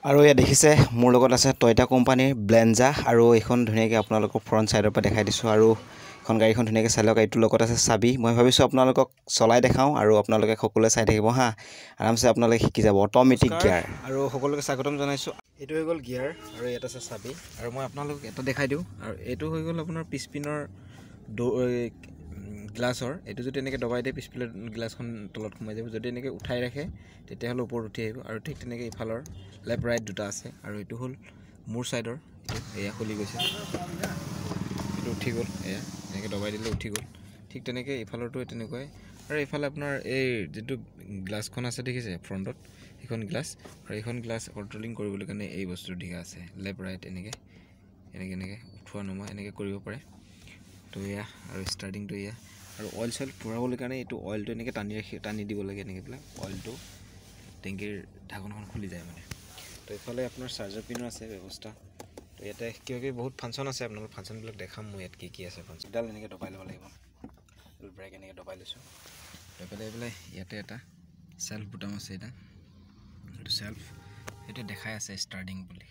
আৰু এয়া দেখিছে মোৰ লগত আছে টয়টা কোম্পানীৰ ব্লেঞ্জা আৰু এইখন ধুনীয়াকৈ আপোনালোকক ফ্ৰণ্ট ছাইডৰ পৰা দেখাই দিছোঁ আৰু এখন গাড়ীখন ধুনীয়াকৈ চাই লওক এইটোৰ লগত আছে চাবি মই ভাবিছোঁ আপোনালোকক চলাই দেখাওঁ আৰু আপোনালোকে সকলোৱে চাই থাকিব হা আৰামছে আপোনালোকে শিকি যাব অট'মেটিক গিয়াৰ আৰু সকলোকে স্বাগতম জনাইছোঁ এইটো হৈ গ'ল গিয়াৰ আৰু ইয়াত আছে চাবি আৰু মই আপোনালোকক এটা দেখাই দিওঁ আৰু এইটো হৈ গ'ল আপোনাৰ পিছপিনৰ গ্লাছৰ এইটো যদি এনেকৈ দবাই দিয়ে পিছফালে গ্লাছখন তলত সোমাই যাব যদি এনেকৈ উঠাই ৰাখে তেতিয়াহ'লে ওপৰত উঠি আহিব আৰু ঠিক তেনেকৈ ইফালৰ লেফ্ট ৰাইট দুটা আছে আৰু এইটো হ'ল মোৰ ছাইডৰ এইটো এয়া খুলি গৈছে এইটো উঠি গ'ল এয়া এনেকৈ দবাই দিলে উঠি গ'ল ঠিক তেনেকৈ ইফালৰটো তেনেকুৱাই আৰু এইফালে আপোনাৰ এই যিটো গ্লাছখন আছে দেখিছে ফ্ৰণ্টত সেইখন গ্লাছ আৰু এইখন গ্লাছ কণ্ট্ৰলিং কৰিবলৈ কাৰণে এই বস্তুটো দিঘা আছে লেফ্ট ৰাইট এনেকৈ উঠোৱা নমা এনেকৈ কৰিব পাৰে তো এয়া আৰু ষ্টাৰ্টিংটো এয়া আৰু অইল চইল ভৰাবলৈ কাৰণে এইটো অইলটো এনেকৈ টানি দিব লাগে এনেকৈ পেলাই অইলটো টেংকিৰ ঢাকনখন খুলি যায় মানে তো এইফালে আপোনাৰ চাৰ্জাৰ পিনো আছে ব্যৱস্থা তো ইয়াতে কিবা কিবি বহুত ফাংচন আছে আপোনালোক ফাংচনবিলাক দেখাম মই ইয়াত কি আছে ফাংচনডাল এনেকৈ দবাই ল'ব লাগিব ব্ৰেক এনেকৈ দবাই লৈছোঁ লৈ পেলাই এইফালে ইয়াতে এটা চেল্ফ বুটাম আছে এটা এইটো চেল্ফ সেইটো দেখাই আছে ষ্টাৰ্টিং বুলি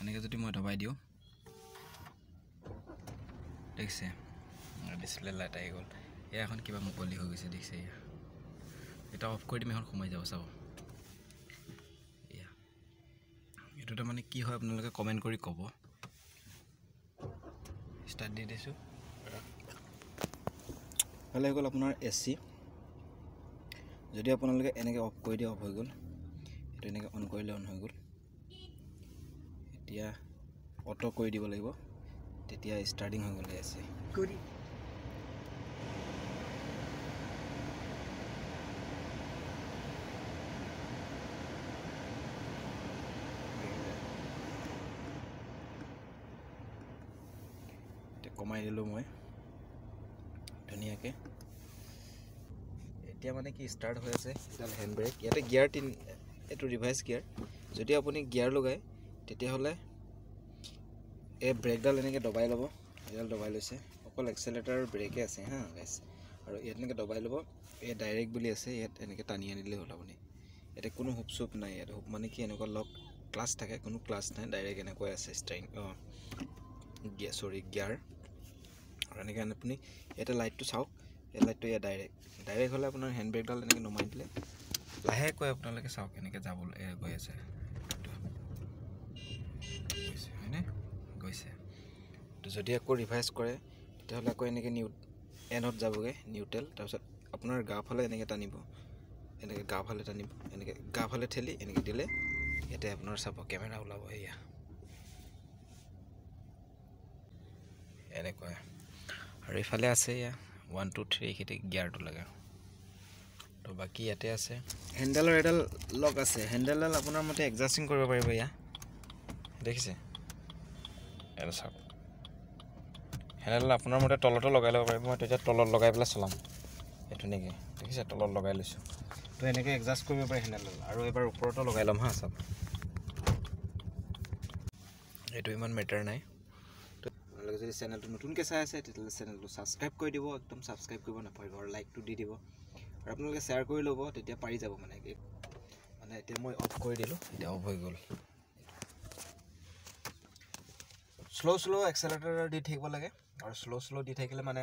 এনেকৈ যদি মই দবাই দিওঁ দেখিছে ডিছপ্লে লাইট আহি গ'ল এয়া এখন কিবা মুকলি হৈ গৈছে দেখিছে এয়া এটা অফ কৰি দিম এখন সোমাই যাব চাব এয়া এইটো তাৰমানে কি হয় আপোনালোকে কমেণ্ট কৰি ক'ব ষ্টাৰ্ট দি দিছোঁ ভালে হৈ গ'ল আপোনাৰ AC যদি আপোনালোকে এনেকৈ অফ কৰি দিয়ে অফ হৈ গ'ল এইটো এনেকৈ অন কৰিলে অন হৈ গ'ল এতিয়া অটো কৰি দিব লাগিব তেতিয়া ষ্টাৰ্টিং হৈ গ'লে AC কৰি কমাই দিলোঁ মই ধুনীয়াকৈ এতিয়া মানে কি ষ্টাৰ্ট হৈ আছে এডাল হেণ্ড ব্ৰেক ইয়াতে গিয়াৰ এইটো ৰিভাৰ্চ গিয়াৰ যদি আপুনি গিয়াৰ লগায় তেতিয়াহ'লে এই ব্ৰেকডাল এনেকৈ দবাই ল'ব এডাল দবাই লৈছে অকল এক্সেলেটাৰ ব্ৰেকে আছে হা গাইছ আৰু ইয়াত এনেকৈ দবাই ল'ব এই ডাইৰেক্ট বুলি আছে ইয়াত এনেকৈ টানি আনিলেই হ'ল আপুনি ইয়াতে কোনো হুপ চুপ নাই ইয়াত হুপ মানে কি এনেকুৱা লক ক্লাছ থাকে কোনো ক্লাছ নাই ডাইৰেক্ট এনেকৈ আছে ষ্টাৰিং গিয়াৰ আৰু এনেকৈ আপুনি ইয়াতে লাইটটো চাওক এই লাইটটো ইয়াত ডাইৰেক্ট হ'লে আপোনাৰ হেণ্ড ব্ৰেকডাল এনেকৈ নমাই দিলে লাহেকৈ আপোনালোকে চাওক এনেকৈ যাবলৈ গৈ আছে হয়নে গৈছে তো যদি আকৌ ৰিভাইজ কৰে তেতিয়াহ'লে আকৌ এনেকৈ এনত যাবগৈ নিউট্ৰেল তাৰপিছত আপোনাৰ গাফালে এনেকৈ টানিব এনেকৈ গাফালে টানিব এনেকৈ গাফালে ঠেলি এনেকৈ দিলে ইয়াতে আপোনাৰ চাব কেমেৰা ওলাব এয়া এনেকুৱা আৰু এইফালে আছে এয়া 1 2 3 এইখিনিতে গিয়াৰটো লগা তো বাকী ইয়াতে আছে হেণ্ডেলৰ এডাল লক আছে হেণ্ডেলডাল আপোনাৰ মতে এডজাষ্টিং কৰিব পাৰিব এয়া দেখিছে এটা চাওক হেণ্ডেলডাল আপোনাৰ মতে তলতো লগাই ল'ব পাৰিব মই তেতিয়া তলত লগাই পেলাই চলাম এইটো নেকি দেখিছে তলত লগাই লৈছোঁ তো এনেকৈ এডজাষ্ট কৰিব পাৰি হেণ্ডেলডাল আৰু এবাৰ ওপৰতো লগাই ল'ম হা চাওক এইটো ইমান মেটাৰ নাই আপোনালোকে যদি চেনেলটো নতুনকৈ চাই আছে তেতিয়াহ'লে চেনেলটো ছাবস্ক্ৰাইব কৰি দিব একদম ছাবস্ক্ৰাইব কৰিব নাপাহৰিব আৰু লাইকটো দি দিব আৰু আপোনালোকে শ্বেয়াৰ কৰি ল'ব তেতিয়া পাৰি যাব মানে এতিয়া মই অফ কৰি দিলোঁ এতিয়া অফ হৈ গ'ল শ্ল' এক্সেলেটাৰ দি থাকিব লাগে আৰু শ্ল' দি থাকিলে মানে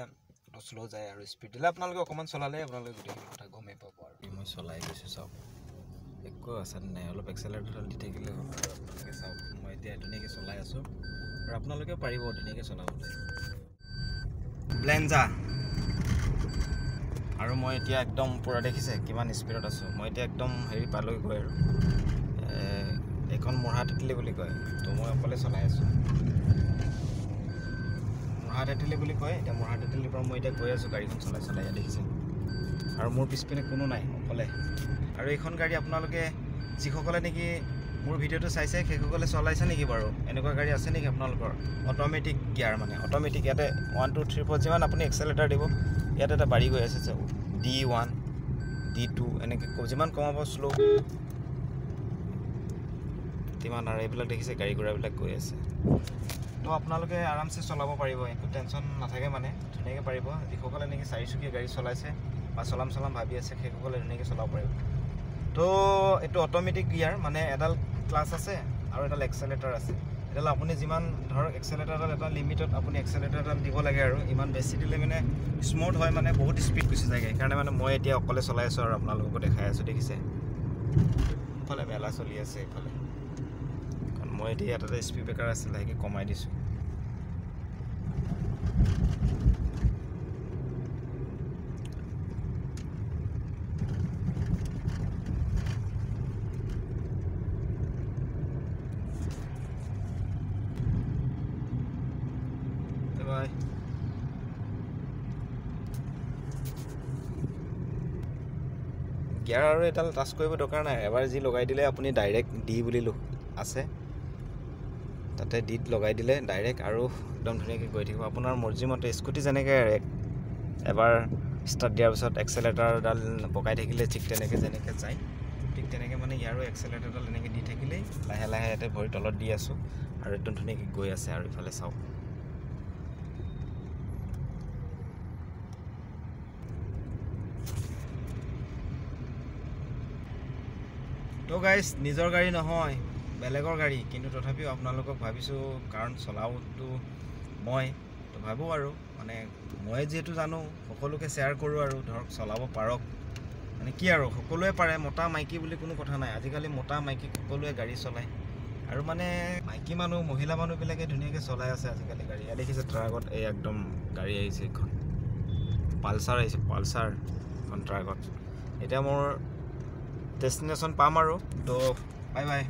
শ্ল' যায় আৰু স্পীড দিলে আপোনালোকে অকণমান চলালে আপোনালোকে গোটেইখিনি কথা গমেই পাব আৰু মই চলাই গৈছোঁ চাওক একো আচৰণ নাই অলপ এক্সেলেটাৰ দি থাকিলে হ'ল আৰু আপোনালোকে চাওক মই এতিয়া ধুনীয়াকৈ চলাই আছোঁ আৰু আপোনালোকেও পাৰিব ধুনীয়াকৈ চলাবলৈ ব্লেঞ্জা আৰু মই এতিয়া একদম পূৰা দেখিছে কিমান স্পীডত আছোঁ মই এতিয়া একদম হেৰি পালৈ গৈ আৰু এইখন মঢ়া তেতেলী বুলি কয় তো মই অকলে চলাই আছোঁ মঢ়া তেতেলী বুলি কয় এতিয়া মঢ়া তেতেলীৰ পৰা মই এতিয়া গৈ আছোঁ গাড়ীখন চলাই দেখিছে আৰু মোৰ পিছপিনে কোনো নাই অকলে আৰু এইখন গাড়ী আপোনালোকে যিসকলে নেকি মোৰ ভিডিঅ'টো চাইছে সেইসকলে চলাইছে নেকি বাৰু এনেকুৱা গাড়ী আছে নেকি আপোনালোকৰ অট'মেটিক গিয়াৰ মানে অট'মেটিক ইয়াতে 1 2 3 4 যিমান আপুনি এক্সেলেটাৰ দিব ইয়াতে এটা বাঢ়ি গৈ আছে চাওক D1 D2 এনেকৈ যিমান কমাব শ্ল' তিমান আৰু এইবিলাক দেখিছে গাড়ী ঘোঁৰাবিলাক গৈ আছে তো আপোনালোকে আৰামছে চলাব পাৰিব একো টেনশ্যন নাথাকে মানে ধুনীয়াকৈ পাৰিব যিসকলে নেকি চাৰিচকীয়া গাড়ী চলাইছে বা চলাম ভাবি আছে সেইসকলে ধুনীয়াকৈ চলাব পাৰিব তো এইটো অট'মেটিক গিয়াৰ মানে এডাল ক্লাছ আছে আৰু এডাল এক্সেলেটাৰ আছে এডাল আপুনি যিমান ধৰক এক্সেলেটাৰডাল এটা লিমিটত আপুনি এক্সেলেটাৰডাল দিব লাগে আৰু ইমান বেছি দিলে মানে স্মুথ হয় মানে বহুত স্পীড গুচি যায় সেইকাৰণে মানে মই এতিয়া অকলে চলাই আছোঁ আৰু আপোনালোককো দেখাই আছোঁ দেখিছে ইফালে মেলা চলি আছে ইফালে কাৰণ মই এতিয়া ইয়াত এটা স্পীড ব্ৰেকাৰ আছে লাহেকৈ কমাই দিছোঁ বাই গিয়াৰ আৰু এডাল টাচ কৰিব দৰকাৰ নাই এবাৰ যি লগাই দিলে আপুনি ডাইৰেক্ট ডি বুলি আছে তাতে ডিত লগাই দিলে ডাইৰেক্ট আৰু একদম ধুনীয়াকৈ গৈ থাকিব আপোনাৰ মৰ্জিমতে স্কুটি যেনেকৈ এবাৰ ষ্টাৰ্ট দিয়াৰ পিছত এক্সেলেটাৰডাল পকাই থাকিলে ঠিক তেনেকৈ যেনেকৈ যায় ঠিক তেনেকৈ মানে ইয়াৰো এক্সেলেটাৰডাল এনেকৈ দি থাকিলেই লাহে লাহে ইয়াতে ভৰি তলত দি আছোঁ আৰু একদম ধুনীয়াকৈ গৈ আছে আৰু ইফালে চাওক তো গাইজ নিজৰ গাড়ী নহয় বেলেগৰ গাড়ী কিন্তু তথাপিও আপোনালোকক ভাবিছোঁ কাৰণ চলাওঁতো মই তো ভাবোঁ আৰু মানে মই যিহেতু জানো সকলোকে শ্বেয়াৰ কৰোঁ আৰু ধৰক চলাব পাৰক মানে কি আৰু সকলোৱে পাৰে মতা মাইকী বুলি কোনো কথা নাই আজিকালি মতা মাইকী সকলোৱে গাড়ী চলায় আৰু মানে মাইকী মানুহ মহিলা মানুহবিলাকে ধুনীয়াকৈ চলাই আছে আজিকালি গাড়ী ইয়াত দেখিছে ট্ৰাকত এই একদম গাড়ী আহিছে এইখন পালচাৰ আহিছে পালচাৰ এখন ট্ৰাকত এতিয়া মোৰ ডেষ্টিনেশ্যন পাম আৰু তো বাই বাই